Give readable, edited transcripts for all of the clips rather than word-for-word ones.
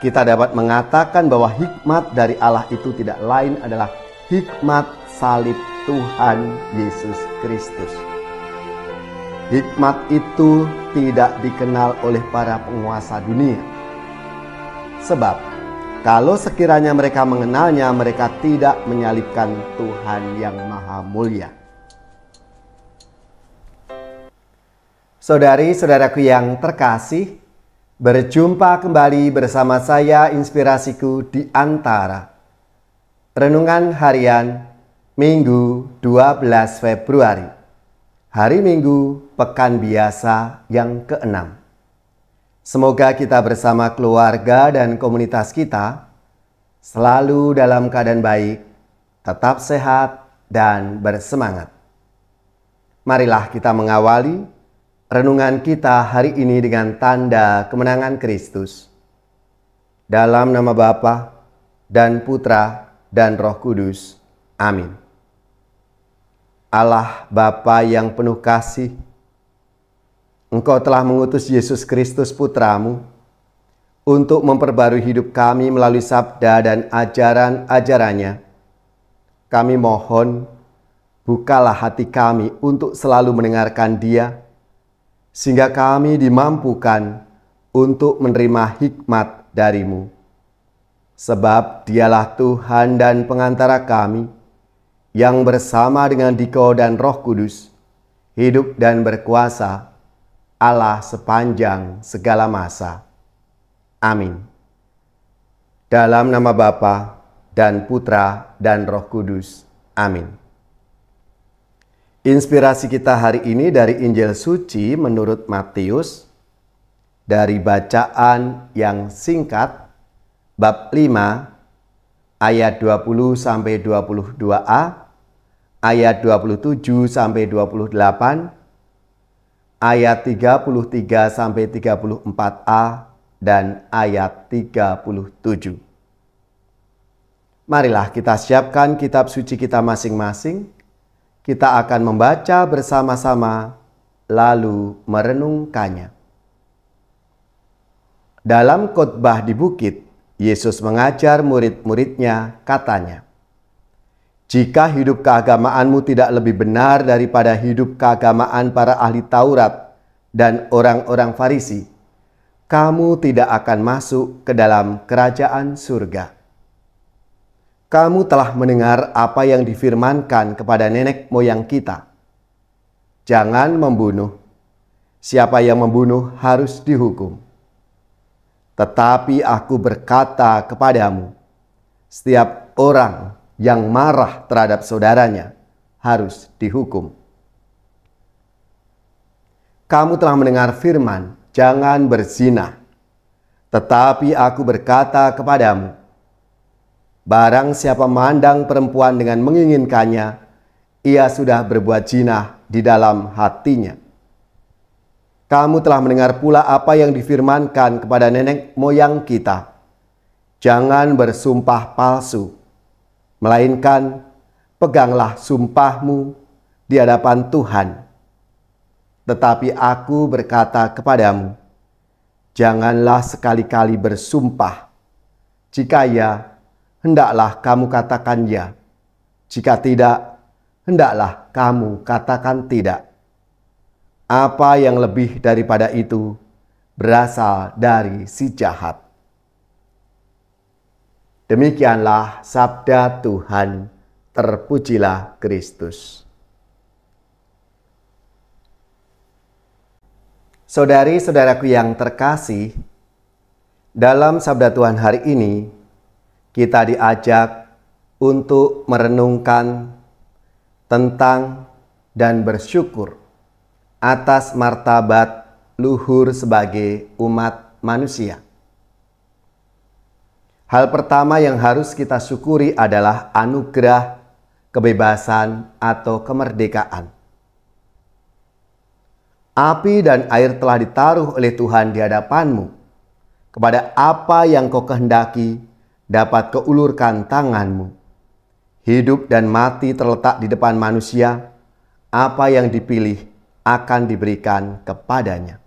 kita dapat mengatakan bahwa hikmat dari Allah itu tidak lain adalah hikmat salib Tuhan Yesus Kristus. Hikmat itu tidak dikenal oleh para penguasa dunia. Sebab, kalau sekiranya mereka mengenalnya, mereka tidak menyalibkan Tuhan yang Maha Mulia. Saudari-saudaraku yang terkasih, berjumpa kembali bersama saya Inspirasiku di Antara. Renungan harian Minggu 12 Februari. Hari Minggu Pekan Biasa yang ke-6. Semoga kita bersama keluarga dan komunitas kita selalu dalam keadaan baik, tetap sehat dan bersemangat. Marilah kita mengawali renungan kita hari ini dengan tanda kemenangan Kristus. Dalam nama Bapa dan Putra dan Roh Kudus. Amin. Allah Bapa yang penuh kasih, Engkau telah mengutus Yesus Kristus Putramu untuk memperbarui hidup kami melalui sabda dan ajaran-ajarannya. Kami mohon, bukalah hati kami untuk selalu mendengarkan Dia, sehingga kami dimampukan untuk menerima hikmat dari-Mu. Sebab Dialah Tuhan dan pengantara kami, yang bersama dengan Dikau dan Roh Kudus, hidup dan berkuasa, Allah sepanjang segala masa. Amin. Dalam nama Bapa dan Putra dan Roh Kudus. Amin. Inspirasi kita hari ini dari Injil Suci menurut Matius, dari bacaan yang singkat, bab 5, ayat 20-22a, ayat 27-28, ayat 33-34a, dan ayat 37. Marilah kita siapkan kitab suci kita masing-masing. Kita akan membaca bersama-sama, lalu merenungkannya. Dalam khotbah di bukit, Yesus mengajar murid-muridnya, katanya, "Jika hidup keagamaanmu tidak lebih benar daripada hidup keagamaan para ahli Taurat dan orang-orang Farisi, kamu tidak akan masuk ke dalam kerajaan surga. Kamu telah mendengar apa yang difirmankan kepada nenek moyang kita. Jangan membunuh. Siapa yang membunuh harus dihukum. Tetapi aku berkata kepadamu, setiap orang yang marah terhadap saudaranya harus dihukum. Kamu telah mendengar firman, jangan berzina. Tetapi aku berkata kepadamu, barang siapa memandang perempuan dengan menginginkannya, ia sudah berbuat zina di dalam hatinya. Kamu telah mendengar pula apa yang difirmankan kepada nenek moyang kita. Jangan bersumpah palsu, melainkan peganglah sumpahmu di hadapan Tuhan. Tetapi aku berkata kepadamu, janganlah sekali-kali bersumpah. Jika ya, hendaklah kamu katakan ya. Jika tidak, hendaklah kamu katakan tidak. Apa yang lebih daripada itu berasal dari si jahat." Demikianlah sabda Tuhan. Terpujilah Kristus. Saudari-saudaraku yang terkasih, dalam sabda Tuhan hari ini, kita diajak untuk merenungkan tentang dan bersyukur atas martabat luhur sebagai umat manusia. Hal pertama yang harus kita syukuri adalah anugerah, kebebasan, atau kemerdekaan. Api dan air telah ditaruh oleh Tuhan di hadapanmu. Kepada apa yang kau kehendaki, dapat keulurkan tanganmu. Hidup dan mati terletak di depan manusia. Apa yang dipilih akan diberikan kepadanya.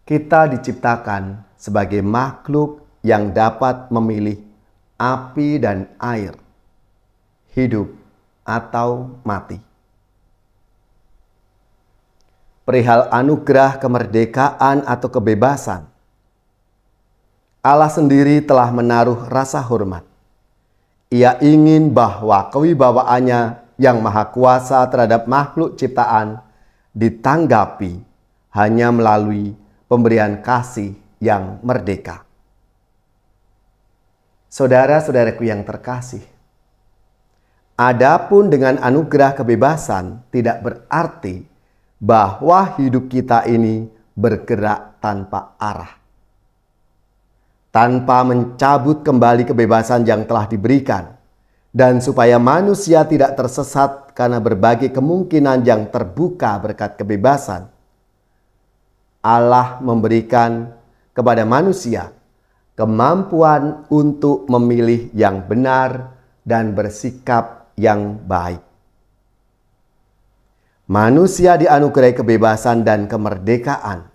Kita diciptakan sebagai makhluk yang dapat memilih api dan air, hidup atau mati. Perihal anugerah kemerdekaan atau kebebasan, Allah sendiri telah menaruh rasa hormat. Ia ingin bahwa kewibawaannya yang maha kuasa terhadap makhluk ciptaan ditanggapi hanya melalui pemberian kasih yang merdeka. Saudara-saudaraku yang terkasih, adapun dengan anugerah kebebasan tidak berarti bahwa hidup kita ini bergerak tanpa arah. Tanpa mencabut kembali kebebasan yang telah diberikan, dan supaya manusia tidak tersesat karena berbagai kemungkinan yang terbuka berkat kebebasan, Allah memberikan kepada manusia kemampuan untuk memilih yang benar dan bersikap yang baik. Manusia dianugerai kebebasan dan kemerdekaan.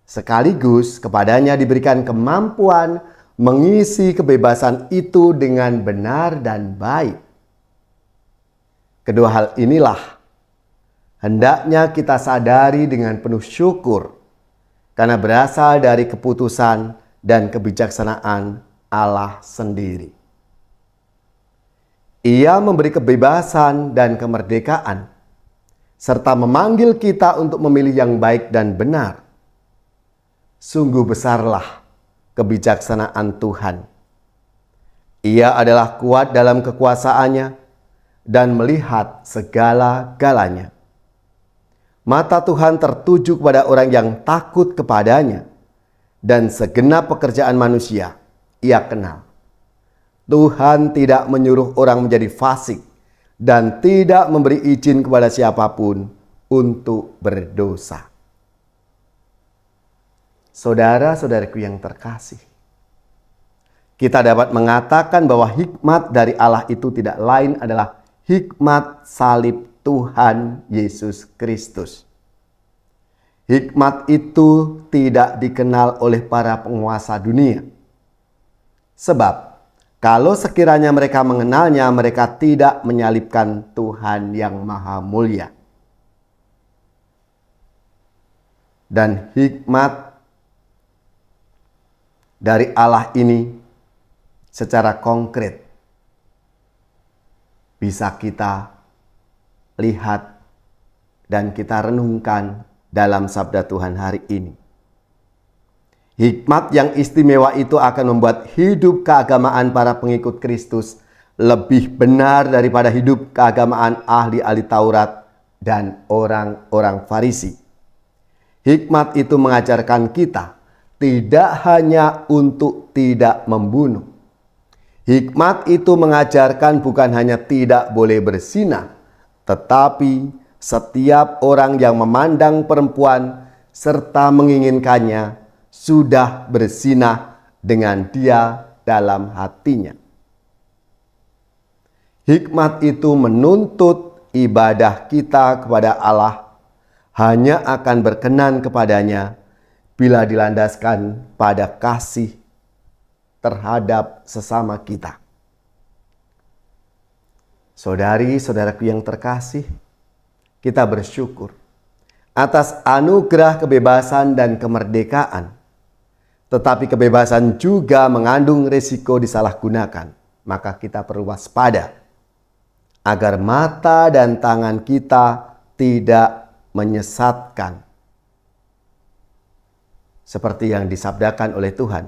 Sekaligus kepadanya diberikan kemampuan mengisi kebebasan itu dengan benar dan baik. Kedua hal inilah hendaknya kita sadari dengan penuh syukur karena berasal dari keputusan dan kebijaksanaan Allah sendiri. Ia memberi kebebasan dan kemerdekaan, serta memanggil kita untuk memilih yang baik dan benar. Sungguh besarlah kebijaksanaan Tuhan. Ia adalah kuat dalam kekuasaannya dan melihat segala-galanya. Mata Tuhan tertuju kepada orang yang takut kepadanya, dan segenap pekerjaan manusia Ia kenal. Tuhan tidak menyuruh orang menjadi fasik dan tidak memberi izin kepada siapapun untuk berdosa. Saudara-saudaraku yang terkasih, kita dapat mengatakan bahwa hikmat dari Allah itu tidak lain adalah hikmat salib Tuhan Yesus Kristus. Hikmat itu tidak dikenal oleh para penguasa dunia. Sebab kalau sekiranya mereka mengenalnya, mereka tidak menyalibkan Tuhan yang maha mulia. Dan hikmat dari Allah ini secara konkret bisa kita lihat dan kita renungkan dalam sabda Tuhan hari ini. Hikmat yang istimewa itu akan membuat hidup keagamaan para pengikut Kristus lebih benar daripada hidup keagamaan ahli-ahli Taurat dan orang-orang Farisi. Hikmat itu mengajarkan kita tidak hanya untuk tidak membunuh. Hikmat itu mengajarkan bukan hanya tidak boleh berzina, tetapi setiap orang yang memandang perempuan serta menginginkannya sudah berzina dengan dia dalam hatinya. Hikmat itu menuntut ibadah kita kepada Allah hanya akan berkenan kepadanya bila dilandaskan pada kasih terhadap sesama kita. Saudari-saudaraku yang terkasih, kita bersyukur atas anugerah kebebasan dan kemerdekaan. Tetapi kebebasan juga mengandung risiko disalahgunakan. Maka kita perlu waspada agar mata dan tangan kita tidak menyesatkan. Seperti yang disabdakan oleh Tuhan.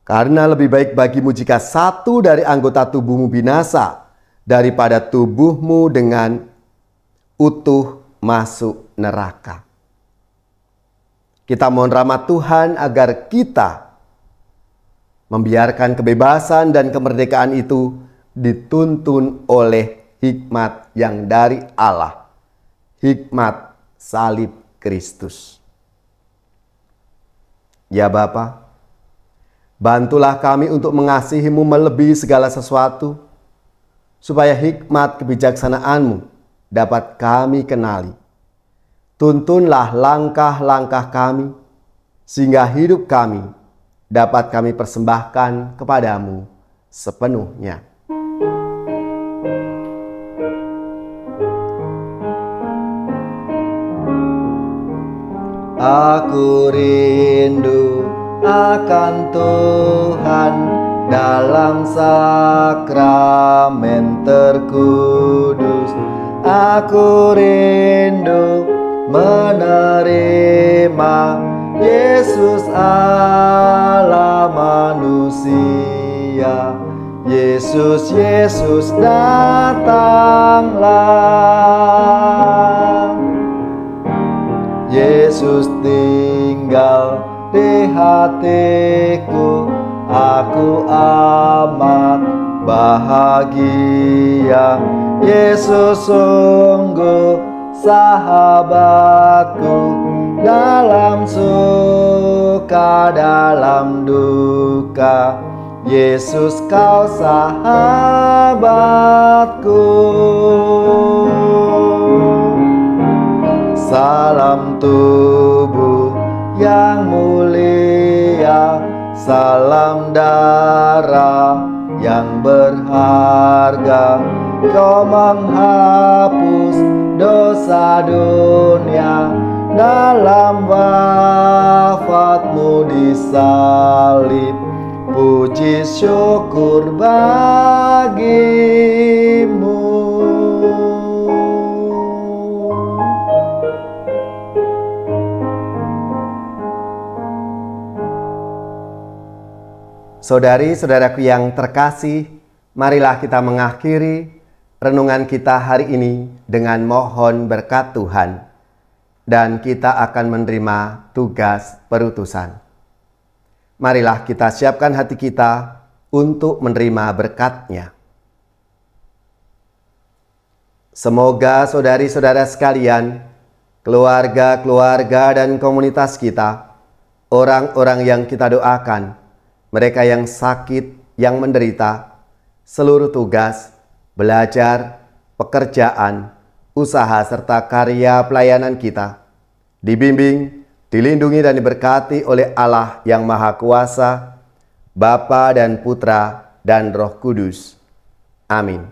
Karena lebih baik bagimu jika satu dari anggota tubuhmu binasa daripada tubuhmu dengan utuh masuk neraka. Kita mohon rahmat Tuhan agar kita membiarkan kebebasan dan kemerdekaan itu dituntun oleh hikmat yang dari Allah. Hikmat salib Kristus. Ya Bapa, bantulah kami untuk mengasihi-Mu melebihi segala sesuatu, supaya hikmat kebijaksanaan-Mu dapat kami kenali. Tuntunlah langkah-langkah kami, sehingga hidup kami dapat kami persembahkan kepadamu sepenuhnya. Aku rindu akan Tuhan dalam sakramen terkudus. Aku rindu menerima Yesus Allah manusia. Yesus, Yesus datanglah. Yesus tinggal di hatiku, aku amat bahagia. Yesus sungguh sahabatku, dalam suka dalam duka. Yesus kau sahabatku. Salam tubuh yang mulia, salam darah yang berharga. Kau menghapus dosa dunia dalam wafatmu di salib. Puji syukur bagimu. Saudari-saudaraku yang terkasih, marilah kita mengakhiri renungan kita hari ini dengan mohon berkat Tuhan. Dan kita akan menerima tugas perutusan. Marilah kita siapkan hati kita untuk menerima berkat-Nya. Semoga saudari-saudara sekalian, keluarga-keluarga dan komunitas kita, orang-orang yang kita doakan, mereka yang sakit, yang menderita, seluruh tugas, belajar, pekerjaan, usaha serta karya pelayanan kita, dibimbing, dilindungi dan diberkati oleh Allah yang Maha Kuasa, Bapa dan Putra dan Roh Kudus. Amin.